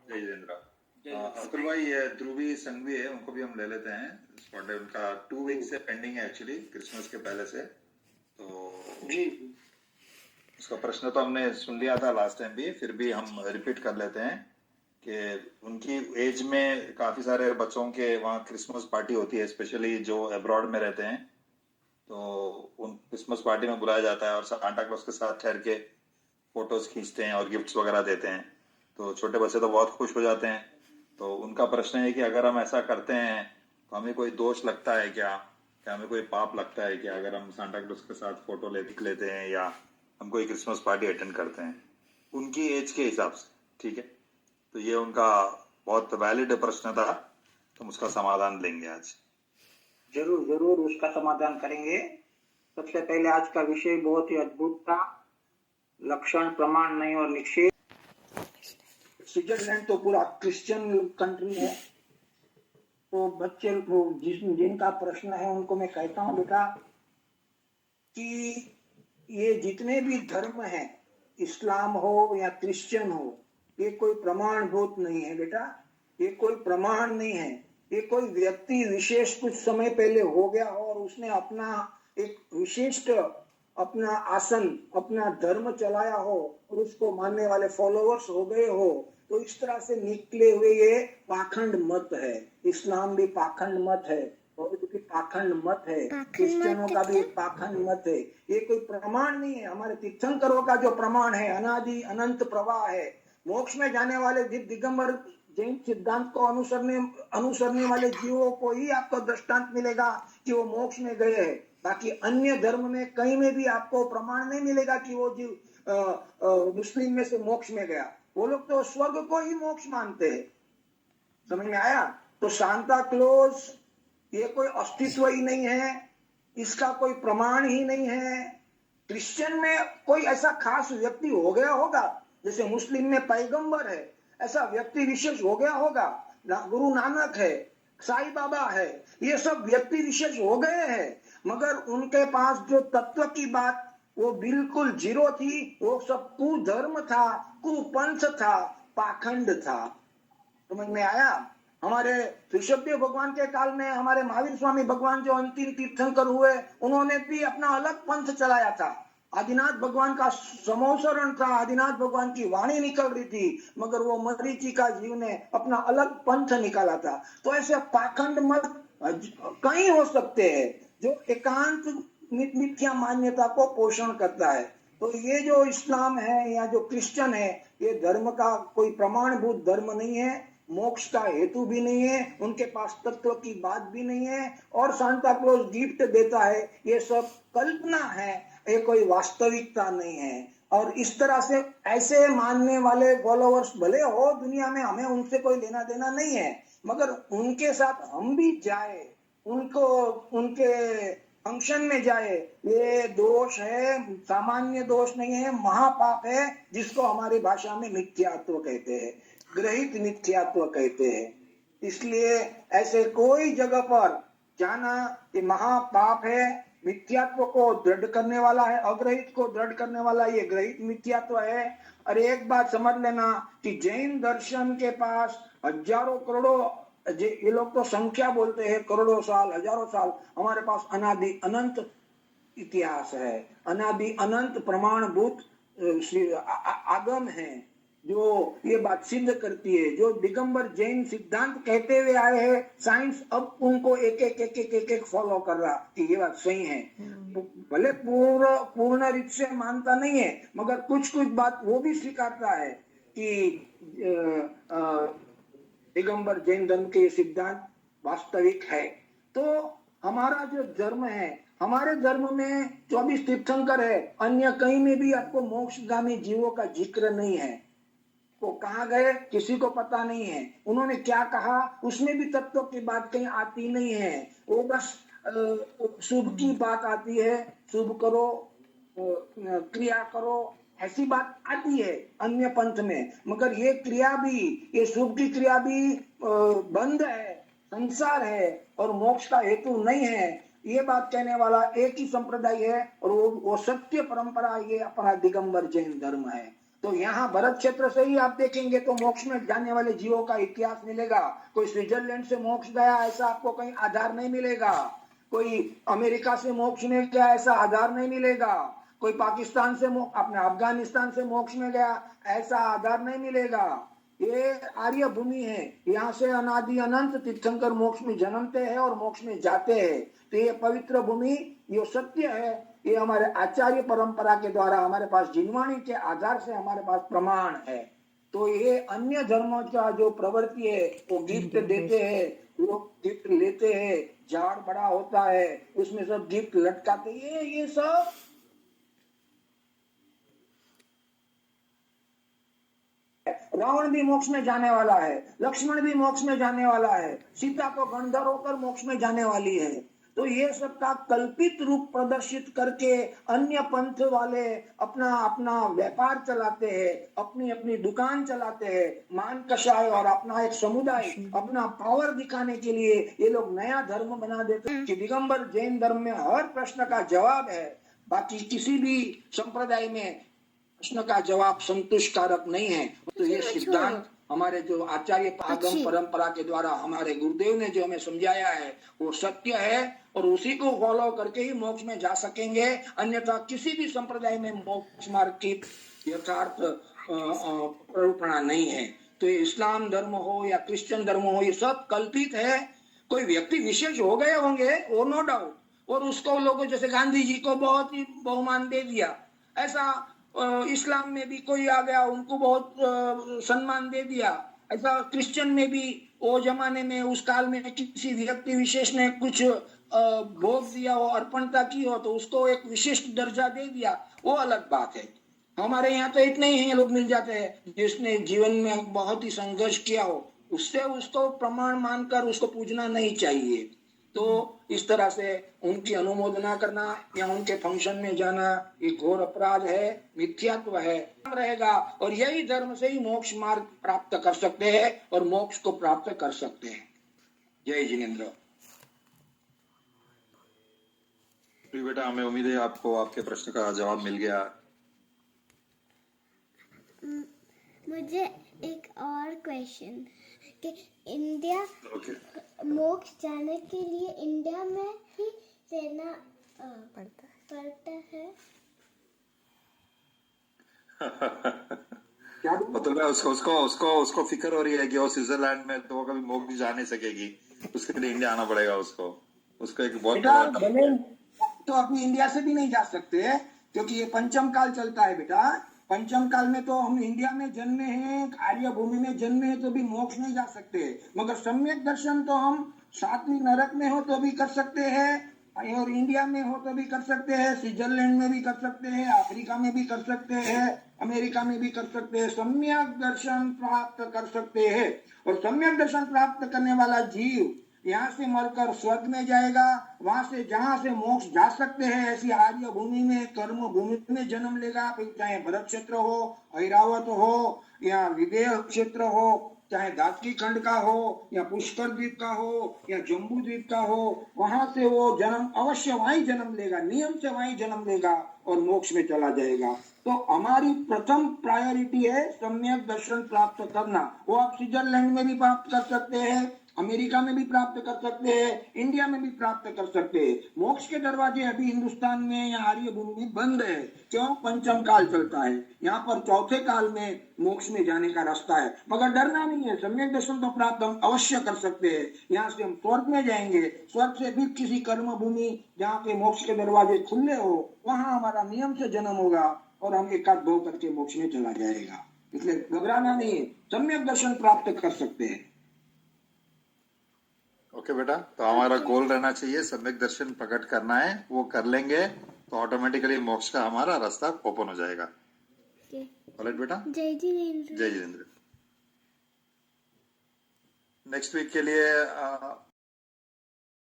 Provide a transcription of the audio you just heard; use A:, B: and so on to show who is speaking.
A: जय जितेंद्र। अतुल भाई, ये ध्रुवी संघवी है, उनको भी हम ले लेते हैं। स्पॉट है उनका 2 वीक से पेंडिंग है एक्चुअली, क्रिसमस के पहले से। तो
B: जी
A: उसका प्रश्न तो हमने सुन लिया था लास्ट टाइम भी, फिर भी हम रिपीट कर लेते हैं कि उनकी एज में काफी सारे बच्चों के वहाँ क्रिसमस पार्टी होती है, स्पेशली जो अब्रॉड में रहते हैं। तो उन क्रिसमस पार्टी में बुलाया जाता है और सांता क्लॉज के साथ ठहर के फोटोज खींचते हैं और गिफ्ट्स वगैरह देते हैं। तो छोटे बच्चे तो बहुत खुश हो जाते हैं। तो उनका प्रश्न है कि अगर हम ऐसा करते हैं तो हमें कोई दोष लगता है क्या, क्या हमें कोई पाप लगता है क्या, अगर हम सांता क्लॉज के साथ फोटो लेते हैं या हम कोई क्रिसमस पार्टी अटेंड करते हैं उनकी एज के हिसाब से। ठीक है, तो ये उनका बहुत वैलिड प्रश्न था, तो हम उसका समाधान लेंगे आज।
B: जरूर जरूर उसका समाधान करेंगे। सबसे पहले आज का विषय बहुत ही अद्भुत था, लक्षण प्रमाण नहीं और निषेध। स्विट्जरलैंड तो पूरा क्रिश्चियन कंट्री है। तो बच्चे जिनका प्रश्न है उनको मैं कहता हूँ बेटा कि ये जितने भी धर्म है, इस्लाम हो या क्रिश्चियन हो, ये कोई प्रमाणभूत नहीं है बेटा। ये कोई प्रमाण नहीं है। ये कोई व्यक्ति विशेष कुछ समय पहले हो गया हो और उसने अपना एक विशिष्ट अपना आसन, अपना धर्म चलाया हो और उसको मानने वाले फॉलोअर्स हो गए हो, तो इस तरह से निकले हुए ये पाखंड मत है। इस्लाम भी पाखंड मत है, बौद्ध भी पाखंड मत है, क्रिश्चियनों का भी एक पाखंड मत है। ये कोई प्रमाण नहीं है। हमारे तीर्थंकरों का जो प्रमाण है अनादि अनंत प्रवाह है। मोक्ष में जाने वाले दिगंबर जैन सिद्धांत को अनुसरने वाले जीवों को ही आपको दृष्टांत मिलेगा कि वो मोक्ष में गए हैं। बाकी अन्य धर्म में कहीं में भी आपको प्रमाण नहीं मिलेगा कि वो जीव मुस्लिम में से मोक्ष में गया। वो लोग तो स्वर्ग को ही मोक्ष मानते हैं। समझ में आया? तो सांता क्लॉज ये कोई अस्तित्व ही नहीं है, इसका कोई प्रमाण ही नहीं है। क्रिश्चियन में कोई ऐसा खास व्यक्ति हो गया होगा, जैसे मुस्लिम में पैगंबर है, ऐसा व्यक्ति विशेष हो गया होगा। गुरु नानक है, साईं बाबा है, ये सब व्यक्ति विशेष हो गए हैं, मगर उनके पास जो तत्व की बात वो बिल्कुल जीरो थी। वो सब कुधर्म था, कुपंथ था, पाखंड था। समझ में आया? हमारे ऋषभदेव भगवान के काल में हमारे महावीर स्वामी भगवान जो अंतिम तीर्थंकर हुए, उन्होंने भी अपना अलग पंथ चलाया था। आदिनाथ भगवान का समोसरण था, आदिनाथ भगवान की वाणी निकल रही थी, मगर वो मरीचिका जीव ने अपना अलग पंथ निकाला था। तो ऐसे पाखंड मत कहीं हो सकते हैं जो एकांत मिथ्या मान्यता को पोषण करता है। तो ये जो इस्लाम है या जो क्रिश्चियन है, ये धर्म का कोई प्रमाणभूत धर्म नहीं है, मोक्ष का हेतु भी नहीं है, उनके पास तत्व की बात भी नहीं है। और सांता क्लॉज गिफ्ट देता है, ये सब कल्पना है, ये कोई वास्तविकता नहीं है। और इस तरह से ऐसे मानने वाले फॉलोअर्स भले हो दुनिया में, हमें उनसे कोई लेना देना नहीं है, मगर उनके साथ हम भी जाए, उनको उनके फंक्शन में जाए, ये दोष है, सामान्य दोष नहीं है, महापाप है, जिसको हमारी भाषा में मिथ्यात्व कहते हैं, ग्रहित मिथ्यात्व कहते हैं। इसलिए ऐसे कोई जगह पर जाना ये महापाप है, मिथ्यात्व को दृढ़ करने वाला है, अग्रहित को दृढ़ करने वाला ये ग्रहित मिथ्यात्व है। और एक बात समझ लेना कि जैन दर्शन के पास हजारों करोड़ों, ये लोग तो संख्या बोलते हैं, करोड़ों साल, हजारों साल, हमारे पास अनादि अनंत इतिहास है, अनादि अनंत प्रमाणभूत आगम है जो ये बात सिद्ध करती है। जो दिगंबर जैन सिद्धांत कहते हुए आए हैं, साइंस अब उनको एक फॉलो कर रहा कि ये बात सही है। भले पूर्ण रूप से मानता नहीं है, मगर कुछ कुछ बात वो भी स्वीकारता है कि दिगंबर जैन धर्म के सिद्धांत वास्तविक है। तो हमारा जो धर्म है, हमारे धर्म में 24 तीर्थंकर है, अन्य कहीं में भी आपको मोक्षगामी जीवों का जिक्र नहीं है। वो कहाँ गए किसी को पता नहीं है, उन्होंने क्या कहा उसमें भी तत्व की बात कहीं आती नहीं है। वो बस शुभ की बात आती है, शुभ करो, क्रिया करो, ऐसी बात आती है अन्य पंथ में, मगर ये क्रिया भी, ये शुभ की क्रिया भी बंद है, संसार है और मोक्ष का हेतु नहीं है। ये बात कहने वाला एक ही संप्रदाय है और वो सत्य परंपरा, ये अपना दिगंबर जैन धर्म है। तो यहाँ भरत क्षेत्र से ही आप देखेंगे तो मोक्ष में जाने वाले जीवों का इतिहास मिलेगा। कोई स्विट्जरलैंड से मोक्ष गया ऐसा आपको कहीं आधार नहीं मिलेगा। कोई अमेरिका से मोक्ष में गया ऐसा आधार नहीं मिलेगा। कोई पाकिस्तान से अपने अफगानिस्तान से मोक्ष में गया ऐसा आधार नहीं मिलेगा। ये आर्य भूमि है, यहाँ से अनादि अनंत तीर्थंकर मोक्ष में जन्मते हैं और मोक्ष में जाते हैं। तो ये पवित्र भूमि, ये सत्य है। ये हमारे आचार्य परंपरा के द्वारा हमारे पास जिनवाणी के आधार से हमारे पास प्रमाण है। तो ये अन्य धर्मों का जो प्रवृत्ति है वो गिफ्ट देते हैं, लोग गिफ्ट लेते हैं, झाड़ बड़ा होता है उसमें सब गिफ्ट लटकाते हैं, ये सब रावण भी मोक्ष में जाने वाला है, लक्ष्मण भी मोक्ष में जाने वाला है, सीता तो गंधर्व होकर मोक्ष में जाने वाली है। तो ये सब का कल्पित रूप प्रदर्शित करके अन्य पंथ वाले अपना अपना व्यापार चलाते हैं, अपनी अपनी दुकान चलाते हैं, मान कषाय और अपना एक समुदाय, अपना पावर दिखाने के लिए ये लोग नया धर्म बना देते हैं कि दिगंबर जैन धर्म में हर प्रश्न का जवाब है। बाकी किसी भी संप्रदाय में प्रश्न का जवाब संतुष्टकारक नहीं है। तो ये सिद्धांत हमारे जो आचार्य आगम परंपरा के द्वारा हमारे गुरुदेव ने जो हमें समझाया है वो सत्य है और उसी को फॉलो करके ही मोक्ष में जा सकेंगे। अन्यथा किसी भी संप्रदाय में मोक्ष मार्ग की यथार्थ कल्पना नहीं है। तो ये इस्लाम धर्म हो या क्रिश्चियन धर्म हो, ये सब कल्पित है। कोई व्यक्ति विशेष हो गए होंगे वो नो डाउट, और उसको लोगों जैसे गांधी जी को बहुत ही बहुमान दे दिया, ऐसा इस्लाम में भी कोई आ गया उनको बहुत सम्मान दे दिया, ऐसा क्रिश्चियन में भी वो जमाने में उस काल में किसी व्यक्ति विशेष ने कुछ भोग दिया हो, अर्पणता की हो तो उसको एक विशिष्ट दर्जा दे दिया, वो अलग बात है। हमारे यहाँ तो इतने ही लोग मिल जाते हैं जिसने जीवन में बहुत ही संघर्ष किया हो, उससे उसको प्रमाण मानकर उसको पूजना नहीं चाहिए। तो इस तरह से उनकी अनुमोदना करना या उनके फंक्शन में जाना ये घोर अपराध है, मिथ्यात्व है रहेगा। और यही धर्म से ही मोक्ष मार्ग प्राप्त कर सकते हैं और मोक्ष को प्राप्त कर सकते हैं। जय जिनेन्द्र।
A: बेटा हमें उम्मीद है आपको आपके प्रश्न का जवाब मिल गया।
C: मुझे एक और क्वेश्चन कि इंडिया मोक्ष जाने के लिए इंडिया में ही रहना पड़ता है।
A: मतलब उसको फिक्र हो रही है कि वो स्विट्जरलैंड में तो कभी मोक्ष जा नहीं सकेगी, उसके लिए इंडिया आना पड़ेगा उसको एक बहुत
B: तो अभी इंडिया से भी नहीं जा सकते क्योंकि ये पंचम काल चलता है बेटा। पंचम काल में तो हम इंडिया में जन्मे हैं, आर्य भूमि में जन्मे हैं, तो भी मोक्ष नहीं जा सकते। मगर सम्यक दर्शन तो हम सातवीं नरक में हो तो भी कर सकते हैं और इंडिया में हो तो भी कर सकते हैं, स्विट्जरलैंड में भी कर सकते हैं, अफ्रीका में भी कर सकते हैं, अमेरिका में भी कर सकते हैं। सम्यक दर्शन प्राप्त कर सकते हैं और सम्यक दर्शन प्राप्त करने वाला जीव यहाँ से मरकर स्वर्ग में जाएगा, वहां से जहां से मोक्ष जा सकते हैं ऐसी आर्य भूमि में, कर्म भूमि में जन्म लेगा। फिर चाहे भरत क्षेत्र हो, ऐरावत हो या विदेह क्षेत्र हो, चाहे दासकी खंड का हो या पुष्कर द्वीप का हो या जम्बू द्वीप का हो, वहां से वो जन्म अवश्य वहीं जन्म लेगा, नियम से वहीं जन्म लेगा और मोक्ष में चला जाएगा। तो हमारी प्रथम प्रायोरिटी है सम्यक दर्शन प्राप्त करना। वो आप स्विट्जरलैंड में भी प्राप्त कर सकते हैं, अमेरिका में भी प्राप्त कर सकते हैं, इंडिया में भी प्राप्त कर सकते हैं। मोक्ष के दरवाजे अभी हिंदुस्तान में या आर्य भूमि में बंद है। क्यों? पंचम काल चलता है। यहाँ पर चौथे काल में मोक्ष में जाने का रास्ता है। मगर डरना नहीं है, सम्यक दर्शन तो प्राप्त हम अवश्य कर सकते हैं। यहाँ से हम स्वर्ग में जाएंगे, स्वर्ग से भी किसी कर्म भूमि जहाँ पे मोक्ष के दरवाजे खुले हो, वहां हमारा नियम से जन्म होगा और हम एकाध दो करके मोक्ष में चला जाएगा। इसलिए घबराना नहीं है, सम्यक दर्शन प्राप्त कर सकते हैं।
A: ओके बेटा, तो हमारा गोल रहना चाहिए सम्यक दर्शन प्रकट करना है, वो कर लेंगे तो ऑटोमेटिकली मोक्ष का हमारा रास्ता ओपन हो जाएगा। ऑलराइट बेटा,
C: जय जिनेन्द्र।
A: जय जिनेन्द्र। नेक्स्ट वीक के लिए